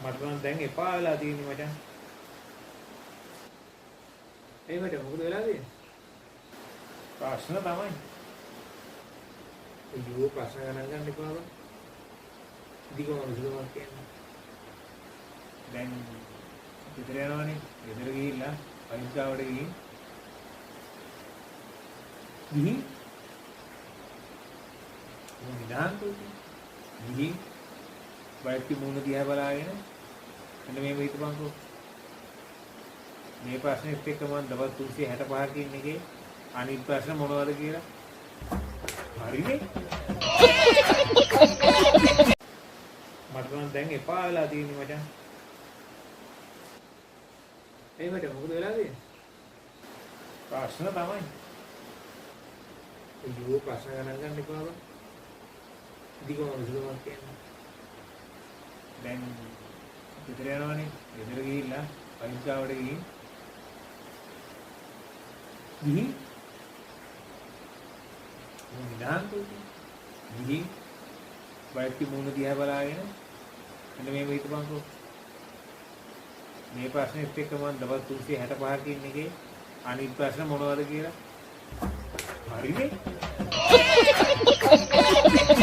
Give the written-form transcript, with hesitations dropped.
මට නම් දැන් එපා වෙලා තියෙන්නේ මචං. ඒ මට මොකද වෙලා තියෙන්නේ? ප්‍රශ්න තමයි. අයියෝ ප්‍රශ්න ගණන් ගන්න එපා බං. දිගම විසඳුමක් කියන්නේ. දැන් ගෙදර යනවනේ. ගෙදර ගිහිල්ලා පරිස්සාවට ගිහින් නිදාන් ගිහින් වයිටි මූණ දිහා බලාගෙන එන්න මේ හිතපන්කෝ. මේ ප්‍රශ්නෙත් එක්ක මම දවස් 365 කින් එකේ අනිත් ප්‍රශ්න මොනවද කියලා. හරිනේ. මට නම් දැන් එපා වෙලා තියෙන්නේ මචං. ඒ මට මොකද වෙලා තියෙන්නේ? ප්‍රශ්න තමයි. අයියෝ ප්‍රශ්න ගණන් ගන්න එපා බං. දිගම විසඳුමක් කියන්නේ. දැන් ගෙදර යනවනේ. ගෙදර ගිහිල්ලා පරිස්සාවට ගිහින් නිදාන් ගිහින් වයිටි මූණ දිහා බලාගෙන එන්න මේ හිතපන්කෝ. මේ ප්‍රශ්නෙත් එක්ක මම දවස් 365 කින් එකේ අනිත් ප්‍රශ්න මොනවද කියලා. හරිනේ.